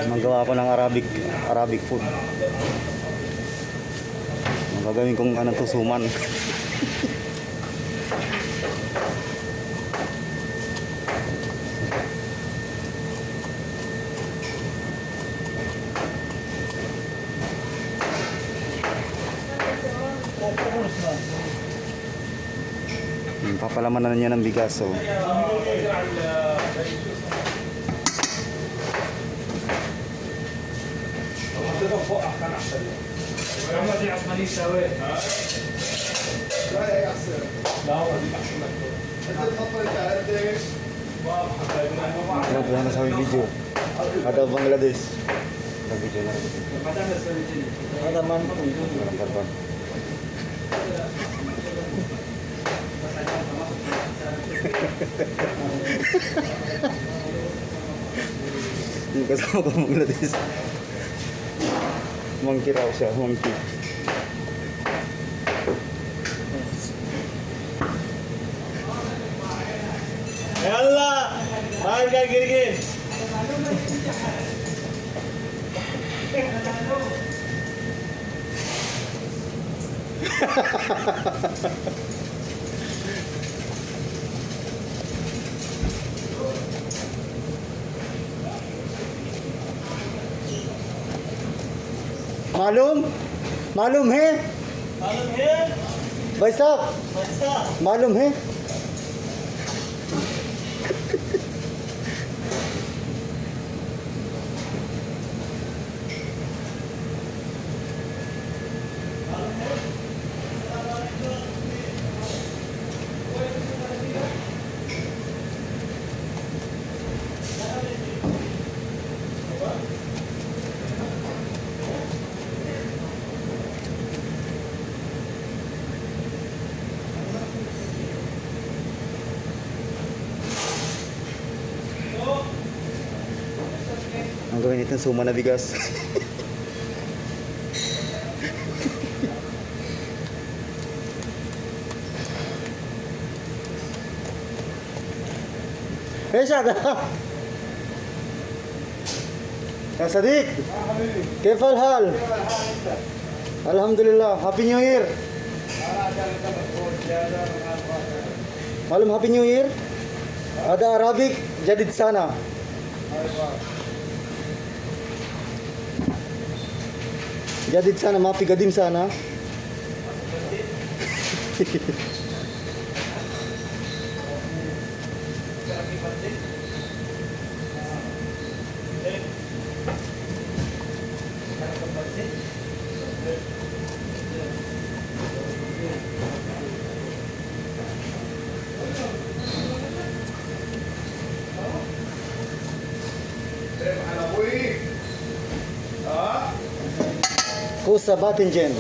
Magawa ko ng Arabic food. Gagawin kong anong tusuman. Papalamanan na niya ng bigas, so na sa video. Ada Bangladesh. Sa video na. Ada man po. Yung kasama ko Bangladesh. Monkey raw siya, monkey. Ya Allah, bahan ka girgin. मालूम मालूम है भाई साहब मालूम है ang gawin itong suma na bigas. ايش هذا يا صديق كيف الحال الحمد لله هابي نيو يير معلوم هابي نيو يير ada Arabic jadi di sana jadi di sana maaf gadim sana Kusa Batinjen.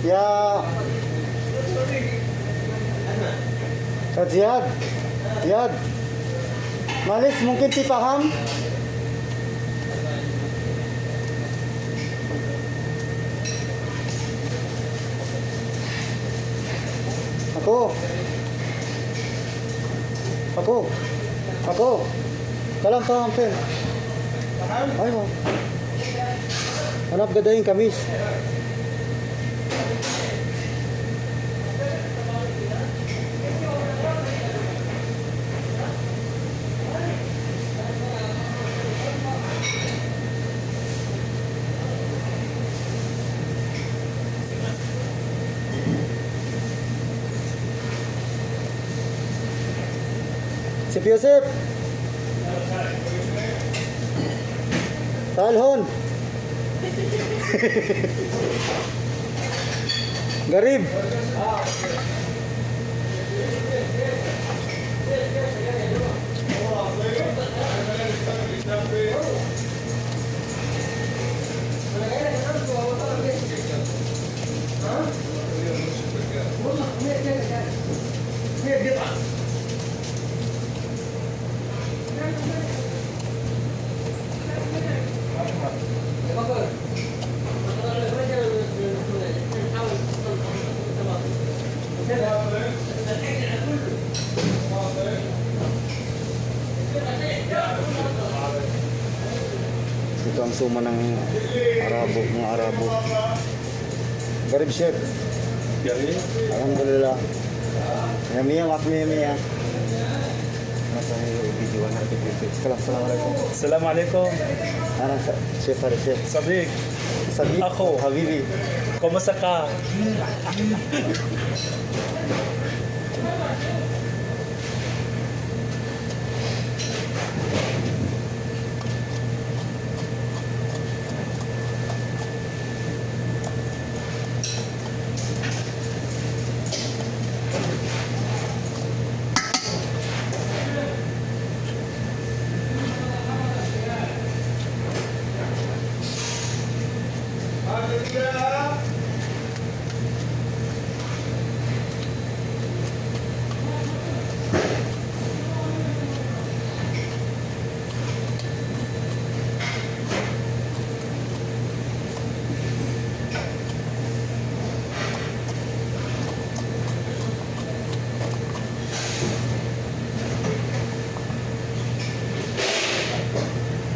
Ya Ziad Ziad Malis mungkin dipaham aku kalam paham Fen ayo anak gadain kamis Sip Yusuf. Talhon. Garib. Ito ang suma ng Arabo, mga Arabo. Garib chef. Garib? Alhamdulillah. Yummy, yummy. Nasa video na ito. Assalamualaikum. Assalamualaikum. Ana chef hari chef. Sadiq. Sadiq. Ako. Habibi. Kumusta ka?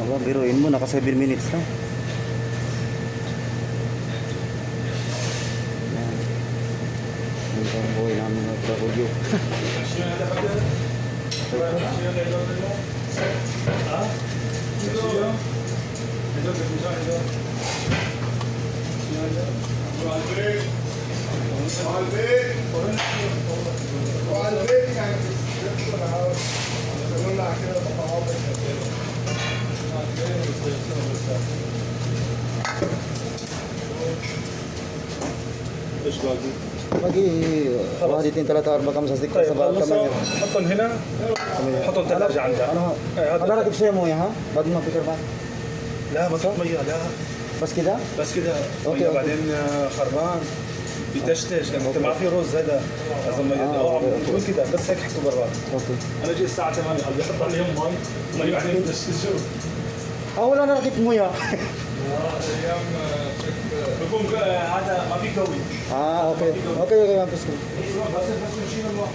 Aba, biruin mo, naka 7 minutes na. Yan. Ito ang buhay namin ng trabalyo. ايش باقي؟ باقي واحد اثنين ثلاثة أربعة خمسة ستة طيب سبعة خلصوا ثمانية. حطهم هنا حطهم ثلاجة عندك أنا راكب شوية موية ها بعد ما فكر بعد. لا ما تحط مية لا بس كده. بس كده أوكي، مية أوكي. بعدين خربان بيتشتش لما انت ما في رز هذا لازم مية أوكي. تقول كده بس هيك حطوا براد أوكي. انا جاي الساعة 8 قال بيحط عليهم مي بعدين بيتشتشوا أول أنا ركبت موية. بكون هذا ما في قوي أوكي أوكي ما بس كده. بس نشيل الماء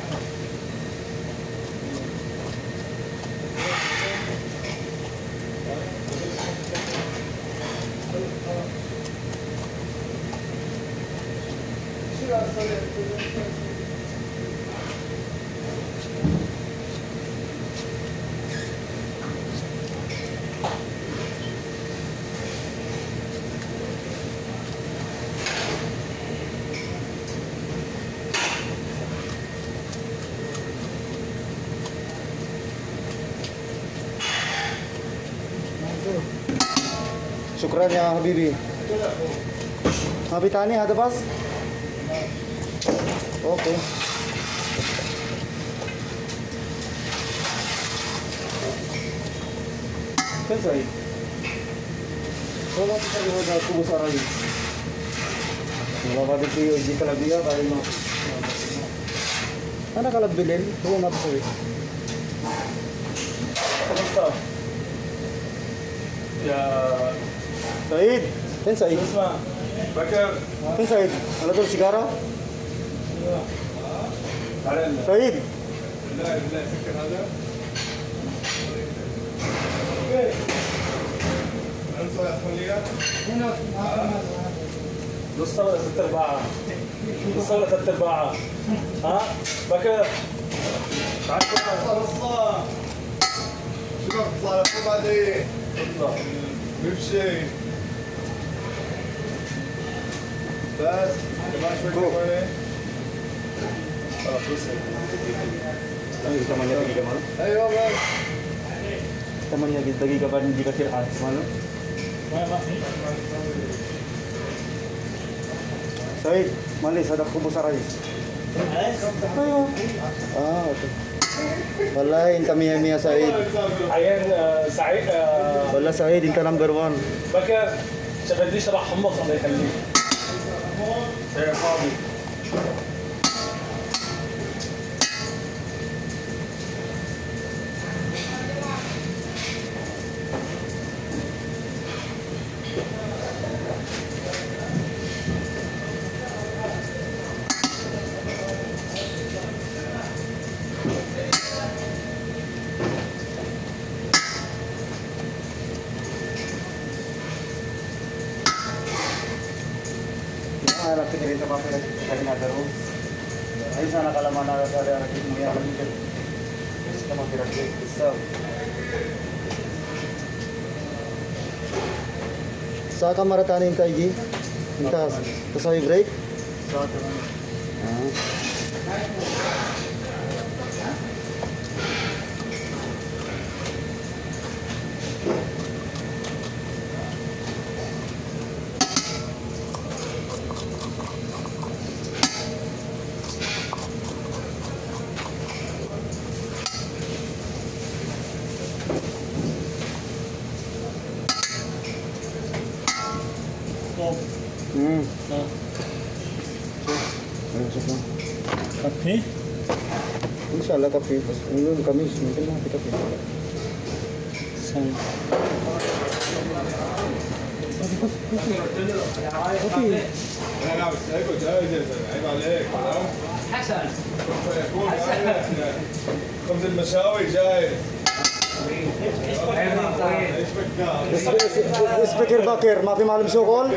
شكرا يا حبيبي. ما في تاني هذا بس. اوكي. فين سعيد؟ والله تسألني هذا كوبس عربي. والله بعد كده يجي كلابيا بعد ما أنا كلب بالليل هو ما بسوي. خلصت يا سعيد فين سعيد؟ اسمع بكر فين سعيد؟ أنا دور سيجارة. تعال سعيد بالله بالله فكر هذا نص صورة ثلاث أرباعة نص صورة ثلاث أرباعة ها بكر تعال خلصنا شنو تطلع لك بعدين اطلع بمشي بس كمان شوي كمان خلاص وصل Ano, 8 دقيقة ماله؟ ايوه بس 8 دقيقة بعد دي كثير حاسس ماله؟ ما في. سعيد معلش هذا خبز رئيس. ايوه اوكي. والله انت مية مية سعيد. عيان سعيد والله سعيد انت نمبر 1. بكر شغلتنيش تبع حمص الله يخليك. ايه فاضي. Anak kecil itu pakai kain terus. Ayo sana kalau mana ada anak itu yang mikir. Kita mau kira-kira bisa. Sa kamera tanin tayo gi. Intas, tasawi break. Kapi? Insyaallah kafe. Belum kami mungkin mau kita kafe. انا قاعد بستهلكوا جاهز يا زلمه عيب عليك حسن يكون خبز المشاوي جاهز ايش بك Speaker bakir, maaf malam syokol.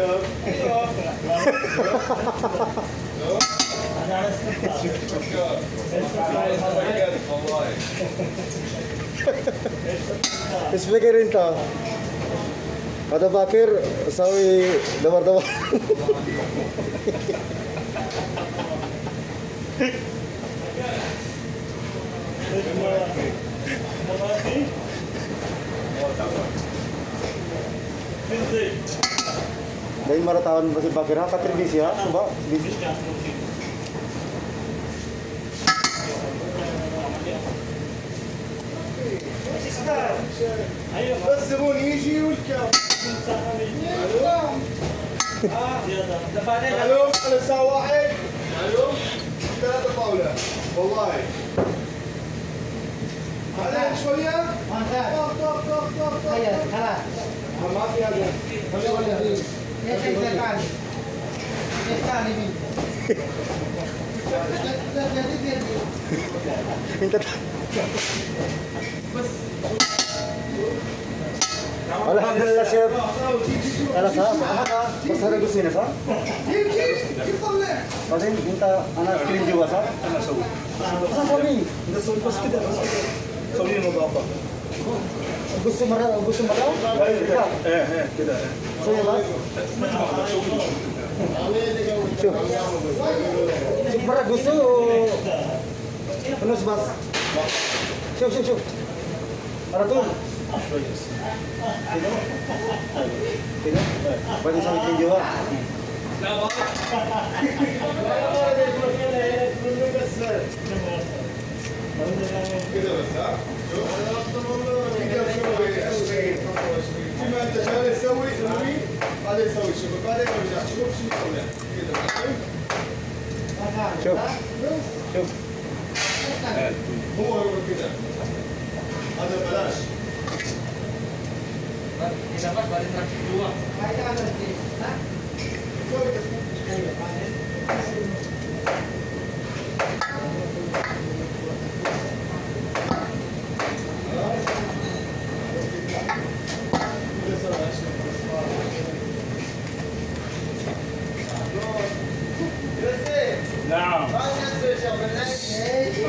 والله Speaker انت. هذا bakir sawi dabar-dabar. Dari mana tahun masih bakir ha katir bis ya, coba bis. بس الزبون يجي والكام الو انا الساعه 1 الو 3 طاوله والله عليك شويه طق طق طق طق طق ما في هذا Minta Alhamdulillah chef. Ala sa, bas ada gusto niya sa? جيب جيب كيف طلع Kasi minta anak kirim jiwa sa? Saan kami? بس كده خليه نظافة. Gusto maraw? ايه كده Saya bas. Shuf. Shuf mara gusto o ano bas? Shuf. Para tu. Sino? Pwede sa kirim jiwa. كده بس ها فيما انت جالس تسوي سوي بعدين سوي شغل بعدين ارجع شوف شو تسوي كده Shuf. هو كده هذا بلاش dapat balik lagi dua. نعم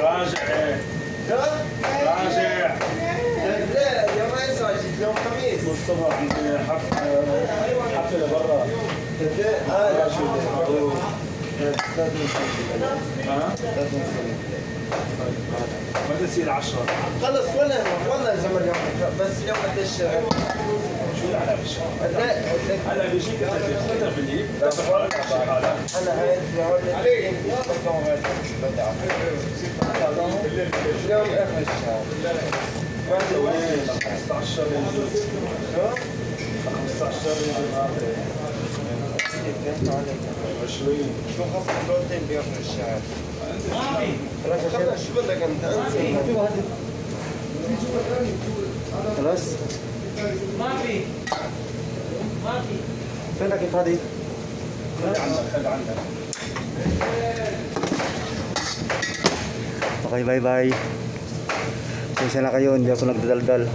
راجع ايه راجع مصطفى عندي حفلة برا ها؟ بعدين تصير 10. خلص ولا زمن يوم بس اليوم قديش شو يعني هلا بيجيك انت بالليل بس انا هاي اليوم اخر الشهر ما تسوي 15 شو؟ 15 20 شو خصم بروتين باخر الشهر ما في. خلص شو بدك انت انسى خلاص ما في. ما في. فينك كيف هذه؟ خلي عندك Okay, bye bye. Pasensya na kayo, hindi ako nagdadaldal.